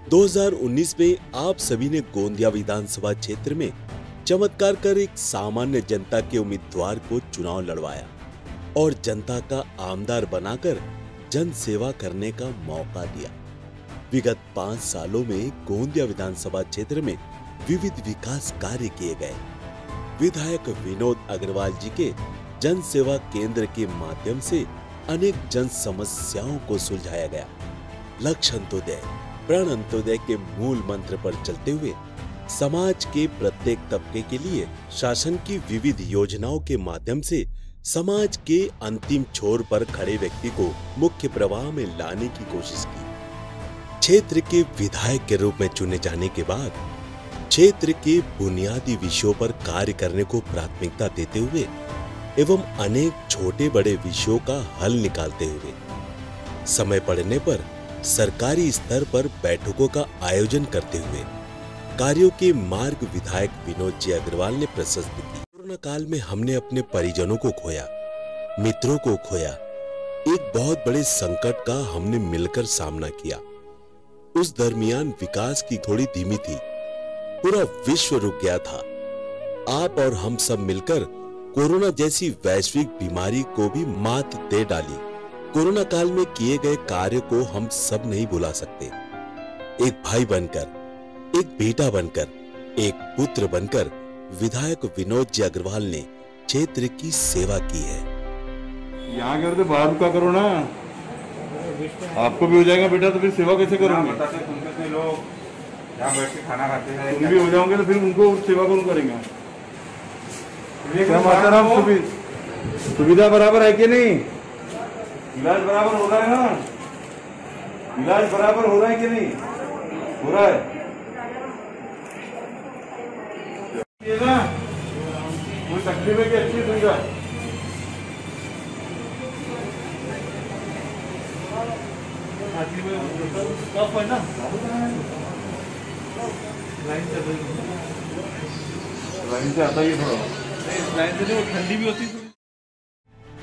2019 में आप सभी ने गोंदिया विधानसभा क्षेत्र में चमत्कार कर एक सामान्य जनता के उम्मीदवार को चुनाव लड़वाया और जनता का आमदार बनाकर जन सेवा करने का मौका दिया। विगत 5 सालों में गोंदिया विधानसभा क्षेत्र में विविध विकास कार्य किए गए। विधायक विनोद अग्रवाल जी के जन सेवा केंद्र के माध्यम से अनेक जन समस्याओं को सुलझाया गया। लक्ष्य अंत्योदय प्राण अंत्योदय के मूल मंत्र पर चलते हुए समाज के प्रत्येक तबके के लिए शासन की विविध योजनाओं के माध्यम से समाज के अंतिम छोर पर खड़े व्यक्ति को मुख्य प्रवाह में लाने की कोशिश की। क्षेत्र के विधायक के रूप में चुने जाने के बाद क्षेत्र के बुनियादी विषयों पर कार्य करने को प्राथमिकता देते हुए एवं अनेक छोटे बड़े विषयों का हल निकालते हुए समय पड़ने पर सरकारी स्तर पर बैठकों का आयोजन करते हुए कार्यों के मार्ग विधायक विनोद जी अग्रवाल ने प्रशस्त की। कोरोना काल में हमने अपने परिजनों को खोया, मित्रों को खोया। एक बहुत बड़े संकट का हमने मिलकर सामना किया। उस दरमियान विकास की थोड़ी धीमी थी, पूरा विश्व रुक गया था। आप और हम सब मिलकर कोरोना जैसी वैश्विक बीमारी को भी मात दे डाली। कोरोना काल में किए गए कार्य को हम सब नहीं भुला सकते। एक भाई बनकर, एक बेटा बनकर, एक पुत्र बनकर विधायक विनोद जी अग्रवाल ने क्षेत्र की सेवा की है। यहाँ करते बाहर का करो ना, आपको भी हो जाएगा बेटा, तो फिर सेवा कैसे करोगे? तुम लोग यहाँ बैठ के खाना खाते हैं, तुम भी हो जाओगे तो फिर उनको सेवा कौन करेंगे? क्या माता राम, सुविधा बराबर है कि नहीं? इलाज बराबर हो रहा है ना? इलाज बराबर हो रहा है कि नहीं हो रहा है? ये ना कोई तकलीफ है कि अच्छी सुविधा? कफ है ना, लाइन से आता ही थोड़ा, लाइन से नहीं, ठंडी भी होती।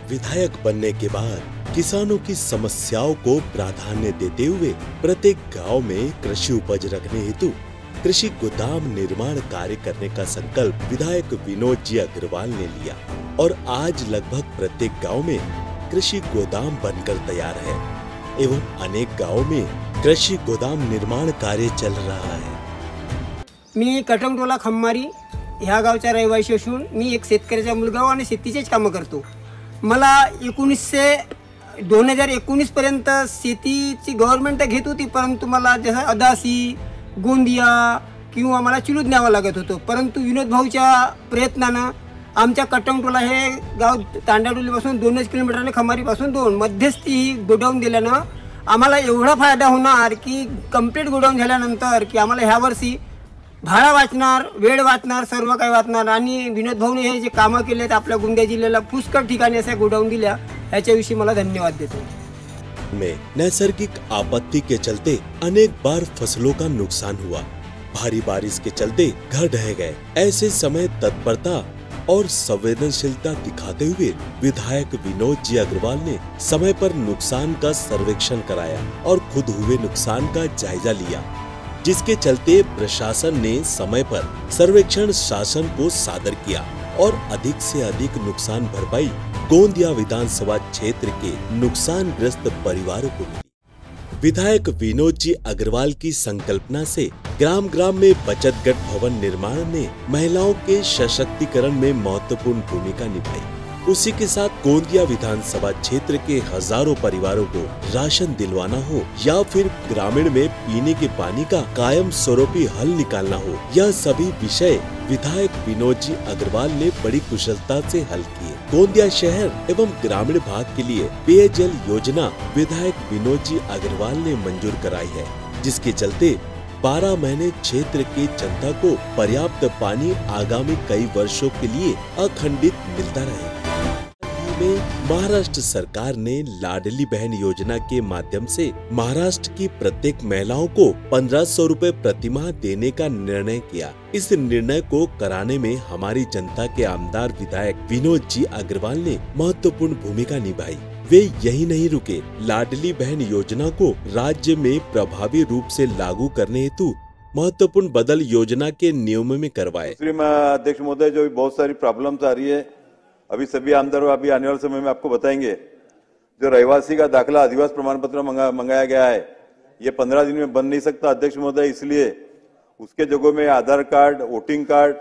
विधायक बनने के बाद किसानों की समस्याओं को प्राधान्य देते हुए प्रत्येक गांव में कृषि उपज रखने हेतु कृषि गोदाम निर्माण कार्य करने का संकल्प विधायक विनोद जी अग्रवाल ने लिया और आज लगभग प्रत्येक गांव में कृषि गोदाम बनकर तैयार है एवं अनेक गांवों में कृषि गोदाम निर्माण कार्य चल रहा है। मी कटंगटोला खम्मारी ह्या गावचा रहिवासी असून मी एक शेतकऱ्याचा मुलगा आणि शेतीचेच कामं करतो। मला 2019 पर्यंत शेतीची गव्हर्नमेंट घेत होती, परंतु मला जसं अदासी गोंदिया किंवा मला चिलूद न्यावं लागत होतं। परंतु विनोद भाऊच्या प्रयत्नानं आमच्या कटंगटोला हे गाव तांडाडोलीपासून 2 किलोमीटर आणि खमारीपासून 2 मध्यस्थी गोडाऊन दिल्यानं आम्हाला एवढा फायदा होणार की कंप्लीट गोडाऊन झाल्यानंतर की आम्हाला ह्या वर्षी भाडा वाचणार, वेळ वाचणार, सर्व काही वाचणार। आणि विनोद भाऊने हे जे कामं केलेत आपल्या गोंदिया जिल्ह्याला पुष्कळ ठिकाणी अशा गोडाऊन दिल्या, याच्याविषयी मला धन्यवाद देतो। में नैसर्गिक आपत्ति के चलते अनेक बार फसलों का नुकसान हुआ। भारी बारिश के चलते घर ढह गए। ऐसे समय तत्परता और संवेदनशीलता दिखाते हुए विधायक विनोद जी अग्रवाल ने समय पर नुकसान का सर्वेक्षण कराया और खुद हुए नुकसान का जायजा लिया, जिसके चलते प्रशासन ने समय पर सर्वेक्षण शासन को सादर किया और अधिक से अधिक नुकसान भरपाई गोंदिया विधानसभा क्षेत्र के नुकसानग्रस्त परिवारों को मिली। विधायक विनोद जी अग्रवाल की संकल्पना से ग्राम ग्राम में बचत गट भवन निर्माण ने महिलाओं के सशक्तिकरण में महत्वपूर्ण भूमिका निभाई। उसी के साथ गोंदिया विधानसभा क्षेत्र के हजारों परिवारों को राशन दिलवाना हो या फिर ग्रामीण में पीने के पानी का कायम स्वरूपी हल निकालना हो, यह सभी विषय विधायक विनोद जी अग्रवाल ने बड़ी कुशलता से हल किए। गोंदिया शहर एवं ग्रामीण भाग के लिए पेयजल योजना विधायक विनोद जी अग्रवाल ने मंजूर कराई है, जिसके चलते 12 महीने क्षेत्र के जनता को पर्याप्त पानी आगामी कई वर्षों के लिए अखंडित मिलता रहे। में महाराष्ट्र सरकार ने लाडली बहन योजना के माध्यम से महाराष्ट्र की प्रत्येक महिलाओं को 1500 रुपए प्रतिमाह देने का निर्णय किया। इस निर्णय को कराने में हमारी जनता के आमदार विधायक विनोद जी अग्रवाल ने महत्वपूर्ण भूमिका निभाई। वे यही नहीं रुके, लाडली बहन योजना को राज्य में प्रभावी रूप से लागू करने हेतु महत्वपूर्ण बदल योजना के नियम में करवाए। दूसरी अध्यक्ष महोदय, जो बहुत सारी प्रॉब्लम्स आ रही है, अभी सभी आमदार अभी आने वाले समय में आपको बताएंगे। जो रहवासी का दाखला आदिवासी प्रमाण पत्र मंगाया गया है, ये 15 दिन में बन नहीं सकता अध्यक्ष महोदय, इसलिए उसके जगह में आधार कार्ड, वोटिंग कार्ड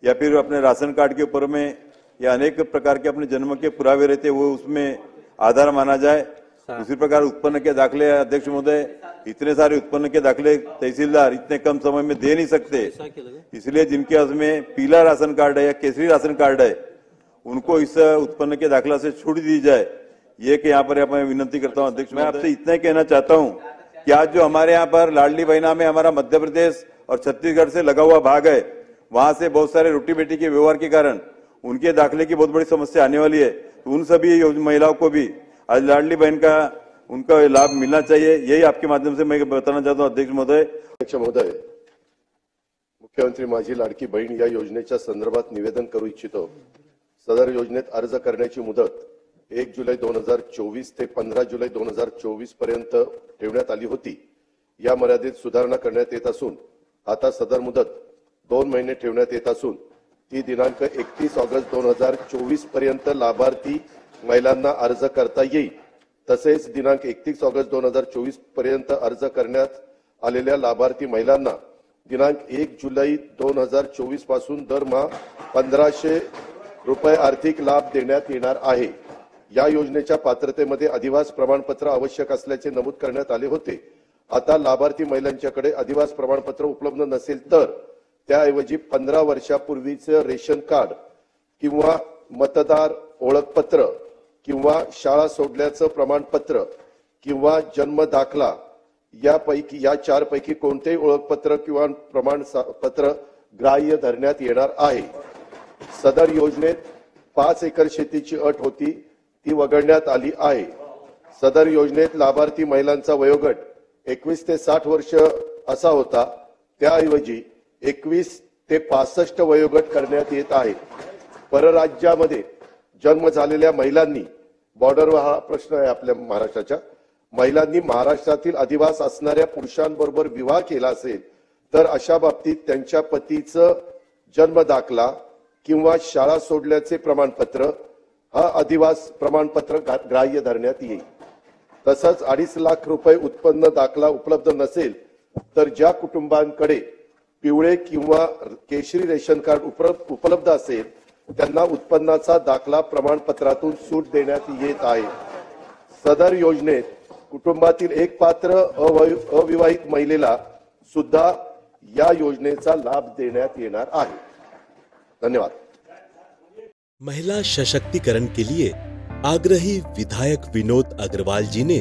या फिर अपने राशन कार्ड के ऊपर में या अनेक प्रकार के अपने जन्म के पुरावे रहते हैं, वो उसमें आधार माना जाए। उसी प्रकार उत्पन्न के दाखले अध्यक्ष महोदय, इतने सारे उत्पन्न के दाखले तहसीलदार इतने कम समय में दे नहीं सकते, इसलिए जिनके पास में पीला राशन कार्ड है या केसरी राशन कार्ड है, उनको इस उत्पन्न के दाखला से छूट दी जाए। ये कि यहाँ पर मैं विनती करता हूँ अध्यक्ष, मैं आपसे इतना ही कहना चाहता हूँ कि आज जो हमारे यहाँ पर लाडली बहना में हमारा मध्य प्रदेश और छत्तीसगढ़ से लगा हुआ भाग है, वहां से बहुत सारे रोटी बेटी के व्यवहार के कारण उनके दाखले की बहुत बड़ी समस्या आने वाली है। तो उन सभी महिलाओं को भी आज लाडली बहन का उनका लाभ मिलना चाहिए, यही आपके माध्यम से मैं बताना चाहता हूँ अध्यक्ष महोदय। अध्यक्ष महोदय, मुख्यमंत्री माझी लाडकी बहीण या योजनेच्या संदर्भात निवेदन करू इच्छितो। सदर योजनेत अर्ज करण्याची मुदत 1 जुलै 2024 ते 15 जुलै 2024 पर्यंत ठेवण्यात आली होती। या मर्यादेत सुधारणा करण्यात येत असून आता सदर मुदत 2 महिने ठेवण्यात येत असून ती दिनांक 31 ऑगस्ट 2024 पर्यंत लाभार्थी महिलांना अर्ज करता येईल। तसेच दिनांक 31 ऑगस्ट 2024 पर्यंत अर्ज करण्यात आलेल्या लाभार्थी महिलांना दिनांक 1 जुलै 2024 पासून दरमहा 1500 रुपये आर्थिक लाभ देण्यात येणार आहे। या योजनेच्या पात्रतेमध्ये अधिवास प्रमाणपत्र आवश्यक असल्याचे नमूद करण्यात आले होते। आता लाभार्थी महिलांच्याकडे अधिवास प्रमाणपत्र उपलब्ध नसेल तर त्याऐवजी 15 वर्षापूर्वीचे रेशन कार्ड किंवा मतदार ओळखपत्र किंवा शाळा सोडल्याचं प्रमाणपत्र किंवा जन्म दाखला यापैकी या 4 पैकी कोणतेही ओळखपत्र किंवा प्रमाणपत्र ग्राह्य धरण्यात येणार आहे। सदर योजनेत 5 एकर शेतीची अट होती, ती वगळण्यात आली आहे। सदर योजनेत लाभार्थी महिलांचा वयोगट 21 ते 60 वर्ष असा होता, त्याऐवजी 21 ते 65 वयोगट करण्यात येत आहे। परराज्यामध्ये जन्म झालेल्या महिलांनी, बॉर्डरवर हा प्रश्न आहे आपल्या महाराष्ट्राच्या, महिलांनी महाराष्ट्रातील अधिवास असणाऱ्या पुरुषांबरोबर विवाह केला असेल तर अशा बाबतीत त्यांच्या पतीचं जन्म दाखला किंवा शाळा सोडल्याचे प्रमाणपत्र हा अधिवास प्रमाणपत्र ग्राह्य धरण्यात येईल। तसंच 2.5 लाख रुपये उत्पन्न दाखला उपलब्ध नसेल तर ज्या कुटुंबांकडे पिवळे किंवा केशरी रेशन कार्ड उपलब्ध असेल त्यांना उत्पन्नाचा दाखला प्रमाणपत्रातून सूट देण्यात येत आहे। सदर योजनेत कुटुंबातील एक पात्र अविवाहित महिलेला सुद्धा या योजनेचा लाभ देण्यात येणार आहे। धन्यवाद। महिला सशक्तिकरण के लिए आग्रही विधायक विनोद अग्रवाल जी ने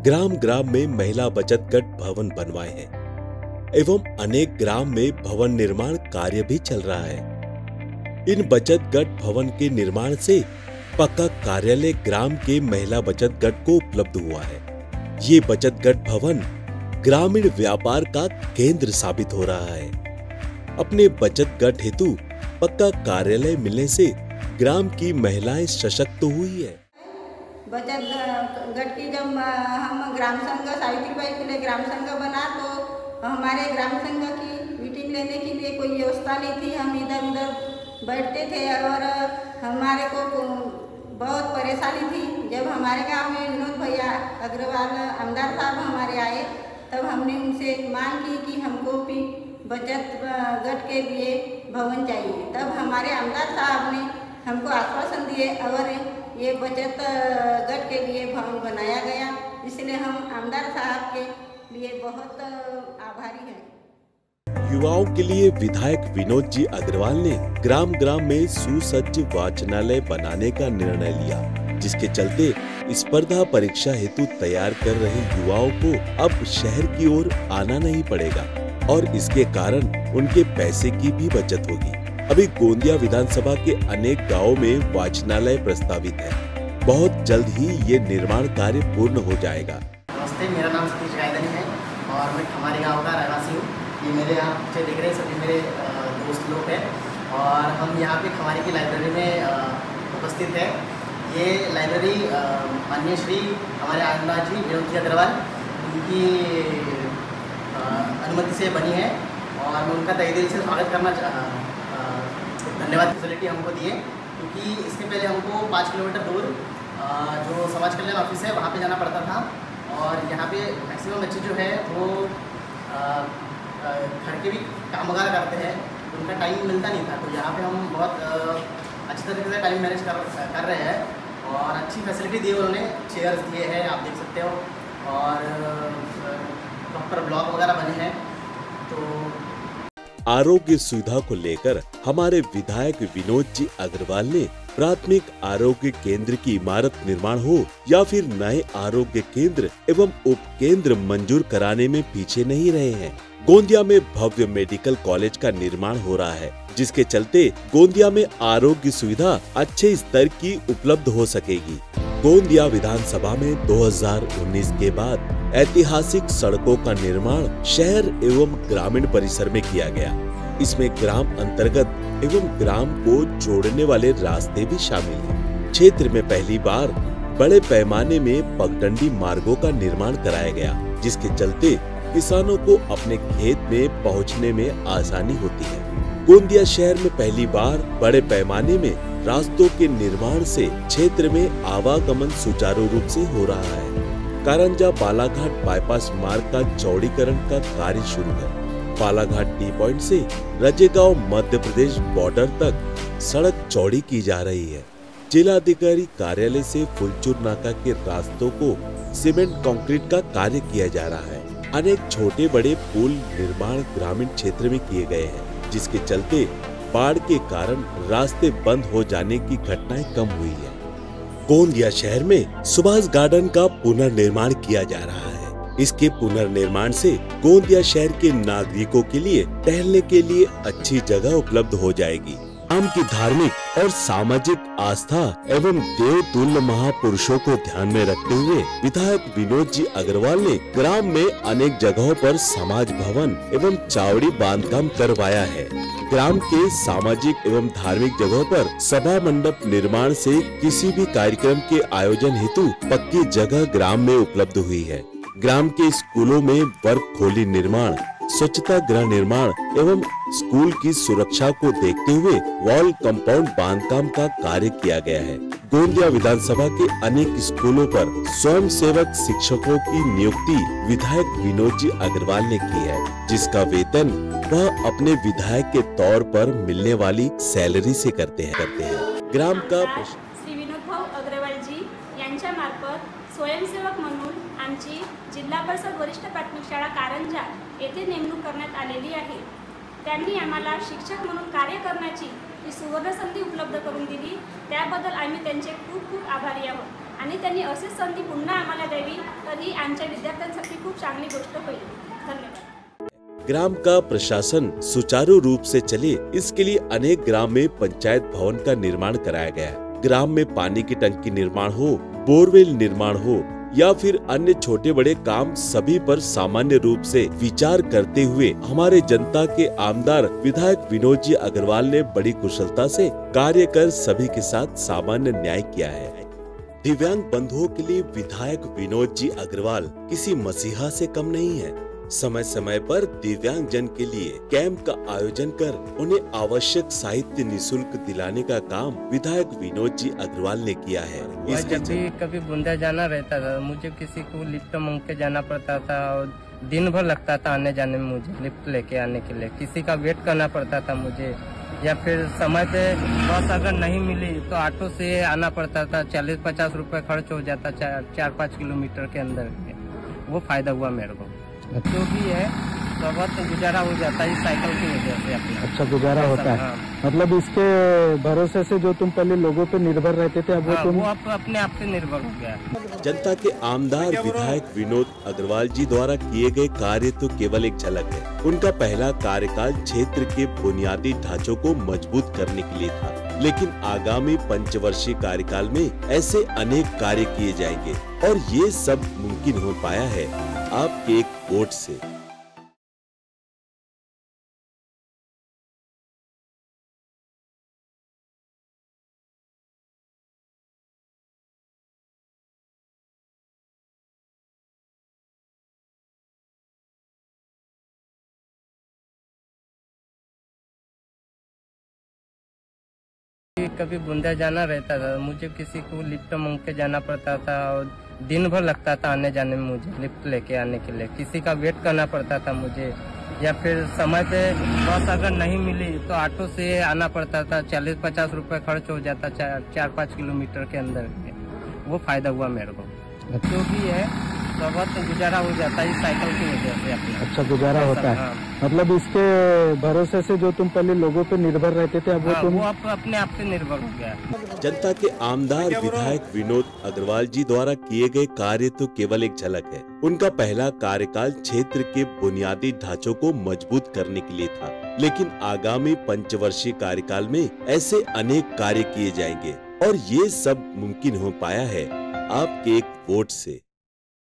ग्राम ग्राम में महिला बचत गट भवन बनवाए हैं एवं अनेक ग्राम में भवन निर्माण कार्य भी चल रहा है। इन बचत गट भवन के निर्माण से पक्का कार्यालय ग्राम के महिला बचत गट को उपलब्ध हुआ है। ये बचत गट भवन ग्रामीण व्यापार का केंद्र साबित हो रहा है। अपने बचत गट हेतु पक्का कार्यालय मिलने से ग्राम की महिलाएं सशक्त हुई है। बचत गट की जब हम ग्राम संघ सावित्रीबाई फुले ग्राम संघ बना तो हमारे ग्राम संघ की मीटिंग लेने के लिए कोई व्यवस्था नहीं थी। हम इधर उधर बैठते थे और हमारे को बहुत परेशानी थी। जब हमारे गांव में विनोद भैया अग्रवाल आमदार साहब हमारे आए तब हमने उनसे मांग की कि हमको भी बचत गट के लिए भवन चाहिए। तब हमारे आमदार साहब ने हमको आश्वासन दिए और ये बचत गट के लिए भवन बनाया गया। इसलिए हम आमदार साहब के लिए बहुत आभारी हैं। युवाओं के लिए विधायक विनोद जी अग्रवाल ने ग्राम ग्राम में सुसज्ज वाचनालय बनाने का निर्णय लिया, जिसके चलते स्पर्धा परीक्षा हेतु तैयार कर रहे युवाओं को अब शहर की ओर आना नहीं पड़ेगा और इसके कारण उनके पैसे की भी बचत होगी। अभी गोंदिया विधानसभा के अनेक गांवों में वाचनालय प्रस्तावित है। बहुत जल्द ही ये निर्माण कार्य पूर्ण हो जाएगा। नमस्ते, मेरा नाम सतीश गायधनी है और मैं हमारे गाँव का रहवासी हूँ। ये मेरे यहाँ पीछे दिख रहे हैं सभी मेरे दोस्त लोग हैं और हम यहाँ पे खमारी की लाइब्रेरी में उपस्थित हैं ये लाइब्रेरी माननीय श्री हमारे आनंद जी विनोद जी अग्रवाल उनकी अनुमति से बनी है और मैं उनका तहे दिल से स्वागत करना धन्यवाद। फैसिलिटी हमको दिए क्योंकि इसके पहले हमको 5 किलोमीटर दूर जो समाज कल्याण ऑफिस है वहाँ पे जाना पड़ता था और यहाँ पे मैक्सिमम बच्चे जो है वो घर के भी काम वगैरह करते हैं, उनका टाइम मिलता नहीं था। तो यहाँ पे हम बहुत अच्छी तरीके से टाइम मैनेज कर रहे हैं और अच्छी फैसिलिटी दी उन्होंने, चेयर्स दिए हैं आप देख सकते हो और प्रॉपर ब्लॉक वगैरह बने हैं। तो आरोग्य सुविधा को लेकर हमारे विधायक विनोद जी अग्रवाल ने प्राथमिक आरोग्य केंद्र की इमारत निर्माण हो या फिर नए आरोग्य केंद्र एवं उप केंद्र मंजूर कराने में पीछे नहीं रहे हैं। गोंदिया में भव्य मेडिकल कॉलेज का निर्माण हो रहा है, जिसके चलते गोंदिया में आरोग्य सुविधा अच्छे स्तर की उपलब्ध हो सकेगी। गोंदिया विधानसभा में 2019 के बाद ऐतिहासिक सड़कों का निर्माण शहर एवं ग्रामीण परिसर में किया गया। इसमें ग्राम अंतर्गत एवं ग्राम को जोड़ने वाले रास्ते भी शामिल हैं। क्षेत्र में पहली बार बड़े पैमाने में पगडंडी मार्गों का निर्माण कराया गया, जिसके चलते किसानों को अपने खेत में पहुंचने में आसानी होती है। गोंदिया शहर में पहली बार बड़े पैमाने में रास्तों के निर्माण से क्षेत्र में आवागमन सुचारू रूप से हो रहा है। कारंजा बालाघाट बाईपास मार्ग का चौड़ीकरण का कार्य शुरू है। बालाघाट टी पॉइंट से रजेगांव मध्य प्रदेश बॉर्डर तक सड़क चौड़ी की जा रही है। जिलाधिकारी कार्यालय से फुलचूर नाका के रास्तों को सीमेंट कंक्रीट का कार्य किया जा रहा है। अनेक छोटे बड़े पुल निर्माण ग्रामीण क्षेत्र में किए गए हैं, जिसके चलते बाढ़ के कारण रास्ते बंद हो जाने की घटनाएं कम हुई है। गोंदिया शहर में सुभाष गार्डन का पुनर्निर्माण किया जा रहा है। इसके पुनर्निर्माण से गोंदिया शहर के नागरिकों के लिए टहलने के लिए अच्छी जगह उपलब्ध हो जाएगी। ग्राम की धार्मिक और सामाजिक आस्था एवं देवतुल्य महापुरुषों को ध्यान में रखते हुए विधायक विनोद जी अग्रवाल ने ग्राम में अनेक जगहों पर समाज भवन एवं चावड़ी बांधकाम करवाया है। ग्राम के सामाजिक एवं धार्मिक जगहों पर सभा मंडप निर्माण से किसी भी कार्यक्रम के आयोजन हेतु पक्की जगह ग्राम में उपलब्ध हुई है। ग्राम के स्कूलों में वर्ग खोली निर्माण, स्वच्छता गृह निर्माण एवं स्कूल की सुरक्षा को देखते हुए वॉल कंपाउंड बांधकाम का कार्य किया गया है। गोंदिया विधानसभा के अनेक स्कूलों पर स्वयं सेवक शिक्षकों की नियुक्ति विधायक विनोद जी अग्रवाल ने की है, जिसका वेतन वह अपने विधायक के तौर पर मिलने वाली सैलरी से करते हैं। ग्राम का श्री विनोद भाऊ अग्रवालजी यांच्या मार्फत स्वयंसेवक म्हणून आमची जिल्हा परिषद वरिष्ठ प्राथमिक शाळा कारंजा येथे नेमणूक करण्यात आलेली आहे। त्यांनी आम्हाला शिक्षक म्हणून कार्य करण्याची ही सुवर्ण संधी उपलब्ध करून दिली, त्याबद्दल आम्ही त्यांचे खूप खूप आभारी आहोत आणि त्यांनी अशीच संधी पुन्हा आम्हाला द्यावी, तर ही आमच्या विद्यार्थ्यांसाठी खूप चांगली गोष्ट होईल। धन्यवाद। ग्राम का प्रशासन सुचारू रूप से चले, इसके लिए अनेक ग्राम में पंचायत भवन का निर्माण कराया गया है। ग्राम में पानी की टंकी निर्माण हो, बोरवेल निर्माण हो या फिर अन्य छोटे बड़े काम, सभी पर सामान्य रूप से विचार करते हुए हमारे जनता के आमदार विधायक विनोद जी अग्रवाल ने बड़ी कुशलता से कार्य कर सभी के साथ सामान्य न्याय किया है। दिव्यांग बंधुओं के लिए विधायक विनोद जी अग्रवाल किसी मसीहा से कम नहीं है। समय समय पर दिव्यांग जन के लिए कैंप का आयोजन कर उन्हें आवश्यक साहित्य निशुल्क दिलाने का काम विधायक विनोद जी अग्रवाल ने किया है। जब भी कभी गोंदिया जाना रहता था, मुझे किसी को लिफ्ट मांग के जाना पड़ता था और दिन भर लगता था आने जाने में, मुझे लिफ्ट लेके आने के लिए किसी का वेट करना पड़ता था मुझे, या फिर समय पे बस अगर नहीं मिली तो ऑटो से आना पड़ता था। 40-50 रुपए खर्च हो जाता 4-5 किलोमीटर के अंदर। वो फायदा हुआ मेरे को। जो भी है तो बहुत गुजारा हो जाता है इस साइकिल की वजह से अपना। अच्छा गुजारा होता है। मतलब इसके भरोसे से जो तुम पहले लोगों पे निर्भर रहते थे, अब वो अब अपने आप पे निर्भर हो गया। जनता के आमदार विधायक विनोद अग्रवाल जी द्वारा किए गए कार्य तो केवल एक झलक है। उनका पहला कार्यकाल क्षेत्र के बुनियादी ढांचों को मजबूत करने के लिए था, लेकिन आगामी पंचवर्षीय कार्यकाल में ऐसे अनेक कार्य किए जाएंगे और ये सब मुमकिन हो पाया है आपके एक वोट से। कभी बूंदा जाना रहता था, मुझे किसी को लिफ्ट मांग के जाना पड़ता था और दिन भर लगता था आने जाने में मुझे लिफ्ट लेके आने के लिए। किसी का वेट करना पड़ता था मुझे, या फिर समय पे बस अगर नहीं मिली तो ऑटो से आना पड़ता था। 40-50 रुपए खर्च हो जाता 4-5 किलोमीटर के अंदर। वो फायदा हुआ मेरे को। जो भी है बहुत गुजारा हो जाता है इस साइकिल की वजह से अपना। अच्छा गुजारा होता है। हाँ। मतलब इसके भरोसे से जो तुम पहले लोगों पे निर्भर रहते थे अब हाँ, वो अपने आप पे निर्भर हो गया। जनता के आमदार विधायक विनोद अग्रवाल जी द्वारा किए गए कार्य तो केवल एक झलक है। उनका पहला कार्यकाल क्षेत्र के बुनियादी ढांचों को मजबूत करने के लिए था, लेकिन आगामी पंचवर्षीय कार्यकाल में ऐसे अनेक कार्य किए जाएंगे और ये सब मुमकिन हो पाया है आपके एक वोट से।